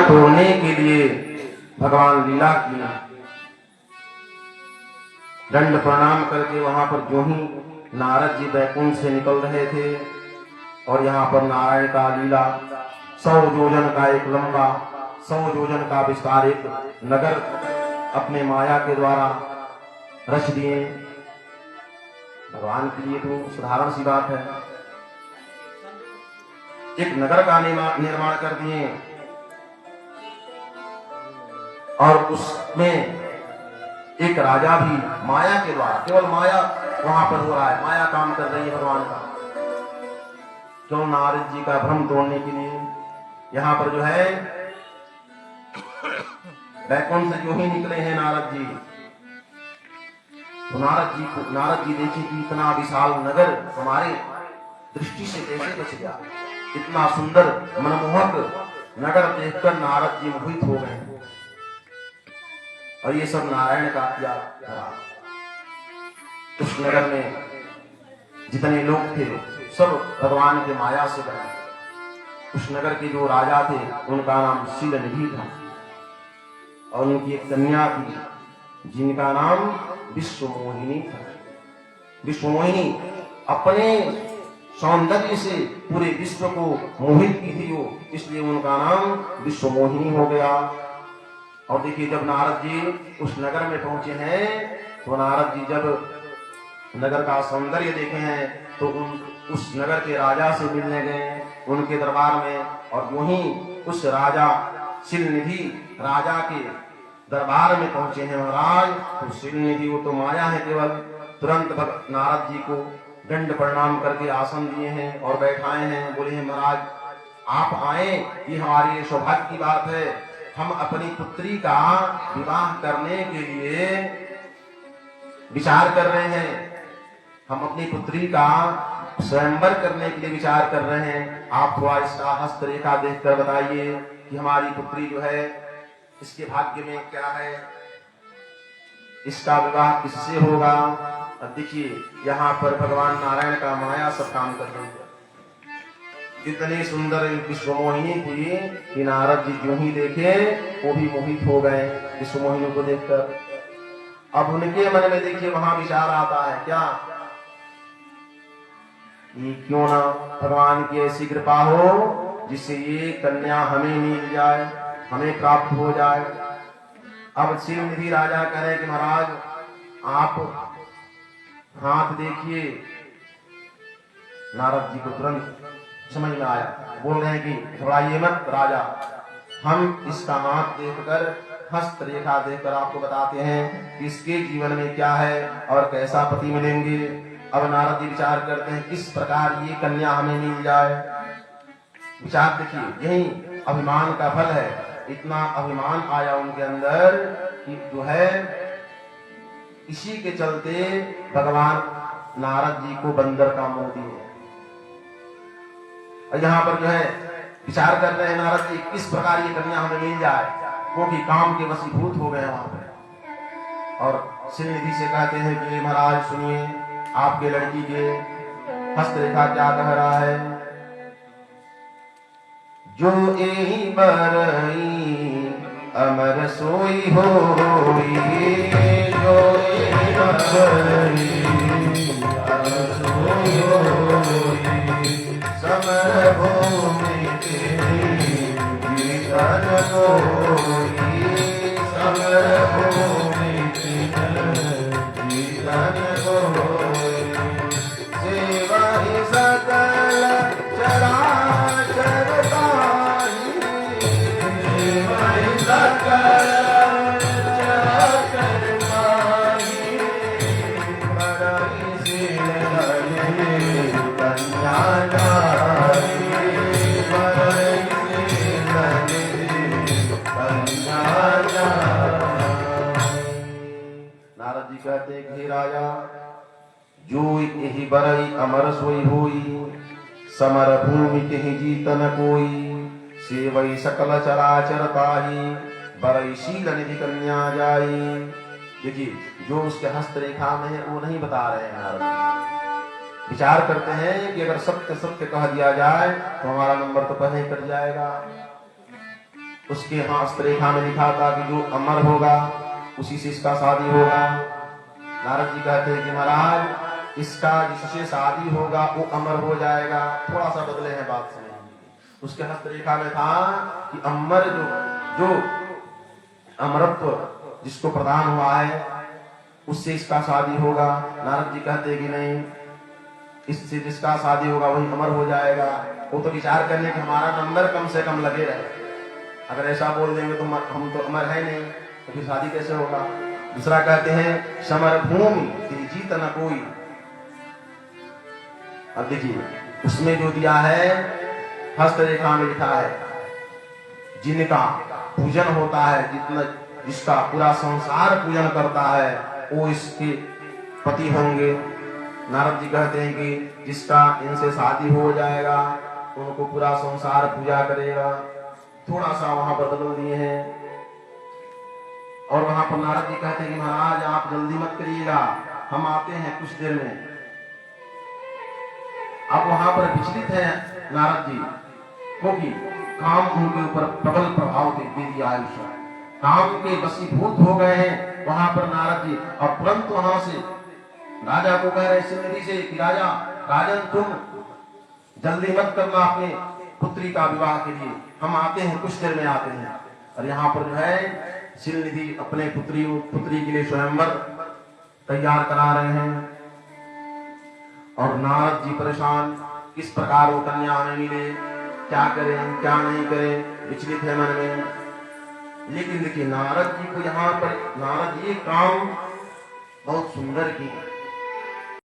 तोड़ने के लिए भगवान लीला की। दंड प्रणाम करके वहां पर जो ही नारद जी बैकुंठ से निकल रहे थे और यहाँ पर नारायण का लीला 100 योजन का एक लंबा 100 योजन का विस्तार एक नगर अपने माया के द्वारा रच दिए। भगवान के लिए तो साधारण सी बात है, एक नगर का निर्माण कर दिए और उसमें एक राजा भी माया के द्वारा, केवल माया वहां पर हो रहा है, माया काम कर रही है भगवान का। क्यों? नारद जी का भ्रम तोड़ने के लिए। यहाँ पर जो है बैकुंठ से जो ही निकले हैं नारद जी, तो नारद जी देखे कि इतना विशाल नगर हमारे दृष्टि से कैसे बच गया। इतना सुंदर मनमोहक नगर देखकर नारद जी मोहित हो गए और ये सब नारायण का किया था। उस नगर में जितने लोग थे सब भगवान के माया से बने। उस नगर के जो राजा थे उनका नाम शीलनिधि था और उनकी एक कन्या थी जिनका नाम विश्वमोहिनी था। विश्वमोहिनी अपने सौंदर्य से पूरे विश्व को मोहित की थी वो, इसलिए उनका नाम विश्वमोहिनी हो गया। और देखिए जब नारद जी उस नगर में पहुंचे हैं तो नारद जी जब नगर का सौंदर्य देखे हैं तो उस नगर के राजा से मिलने गए उनके दरबार में। और यूं ही उस राजा शीलनिधि राजा के दरबार में पहुंचे हैं महाराज। तो शीलनिधि वो तो माया है केवल, तुरंत नारद जी को दंड प्रणाम करके आसन दिए हैं और बैठाए हैं। बोले हैं महाराज आप आए, ये हमारे लिए सौभाग्य की बात है। हम अपनी पुत्री का विवाह करने के लिए विचार कर रहे हैं, हम अपनी पुत्री का स्वयंवर करने के लिए विचार कर रहे हैं। आप थोड़ा इसका हस्तरेखा देखकर बताइए कि हमारी पुत्री जो है इसके भाग्य में क्या है, इसका विवाह किससे होगा। अब देखिए यहाँ पर भगवान नारायण का माया सब काम कर रही है। इतनी सुंदर विश्वमोहिनी हुई कि नारद जी जो ही देखे वो भी मोहित हो गए विश्वमोहिनी को देखकर। अब उनके मन में देखिए वहां विचार आता है क्या कि क्यों ना भगवान की ऐसी कृपा हो जिससे ये कन्या हमें मिल जाए, हमें प्राप्त हो जाए। अब शीलनिधि राजा कहे कि महाराज आप हाथ देखिए। नारद जी को तुरंत समझ में आया, बोल रहे हैं कि घबराइए मत राजा, हम इसका हाथ देखकर हस्तरेखा देखकर आपको बताते हैं कि इसके जीवन में क्या है और कैसा पति मिलेंगे। अब नारद जी विचार करते हैं किस प्रकार ये कन्या हमें मिल जाए। विचार देखिए यही अभिमान का फल है। इतना अभिमान आया उनके अंदर कि जो है इसी के चलते भगवान नारद जी को बंदर का मुंह दिए। और यहाँ पर जो है विचार कर रहे हैं नारद जी किस प्रकार ये कन्या हमें मिल जाए, क्योंकि काम के वशीभूत हो गए वहां पे। और शीलनिधि से कहते हैं कि महाराज सुनिए आपके लड़की के हस्तरेखा क्या कह रहा है। जो एहि बरई अमर सोई होई, जो एहि बरई अमर सोई होई, समर भूमि जीवन कोई, समर भूमि जीवन कोई, सेवा ही सकल चराचर पाई, सेवा ही सकल चराचर पाई, बड़ई शीलनिधि कन्या कहते हे राजा जो यही बरई अमर सोई होई, समर भूमि कहीं जीतन कोई, सेवई सकल चराचर पाही, बरई शीलनिधि कन्या जाई। देखिए जो उसके हस्तरेखा में है वो नहीं बता रहे हैं नारद। विचार करते हैं कि अगर सत्य सत्य कह दिया जाए तो हमारा नंबर तो पहले ही कट जाएगा। उसके हस्तरेखा में लिखा था कि जो अमर होगा उसी से इसका शादी होगा। नारद जी कहते हैं कि महाराज इसका जिससे शादी होगा वो अमर हो जाएगा। थोड़ा सा बदले हैं बात से। उसके हस्तरेखा में था कि अमर जो अमरत्व जिसको प्रदान हुआ है उससे इसका शादी होगा। नारद जी कहते हैं कि नहीं, इससे जिसका शादी होगा वही अमर हो जाएगा। वो तो विचार करने कि हमारा नंबर कम से कम लगे रहे। अगर ऐसा बोल देंगे तो हम तो अमर है नहीं, तो फिर शादी कैसे होगा। दूसरा कहते हैं समर भूमि तेरी जीत न कोई। अब देखिए उसमें जो दिया है हस्तरेखा में लिखा है जिनका पूजन होता है, जिसका पूरा संसार पूजन करता है वो इसके पति होंगे। नारद जी कहते हैं कि जिसका इनसे शादी हो जाएगा उनको पूरा संसार पूजा करेगा। थोड़ा सा वहां पर बदल दिए हैं। और वहां पर नारद जी कहते हैं कि महाराज आप जल्दी मत करिएगा, हम आते हैं कुछ देर में। अब वहां पर विचलित है नारद जी, क्योंकि काम उनके ऊपर प्रबल प्रभाव दे दिया है। काम के वशीभूत हो गए हैं वहां पर नारद जी। और तुरंत वहां से राजा को कह रहे सिंधी से कि राजा राजन तुम जल्दी मत करना अपने पुत्री का विवाह के लिए, हम आते हैं कुछ देर में आते हैं। और यहाँ पर जो है शिलनिधि अपने पुत्री के लिए स्वयंवर तैयार करा रहे हैं। और नारद जी परेशान, किस प्रकार वो कन्या हमें मिले, क्या करें क्या नहीं करें, विचलित है मन में। लेकिन देखिए नारद जी को यहाँ पर नारद जी काम बहुत सुंदर की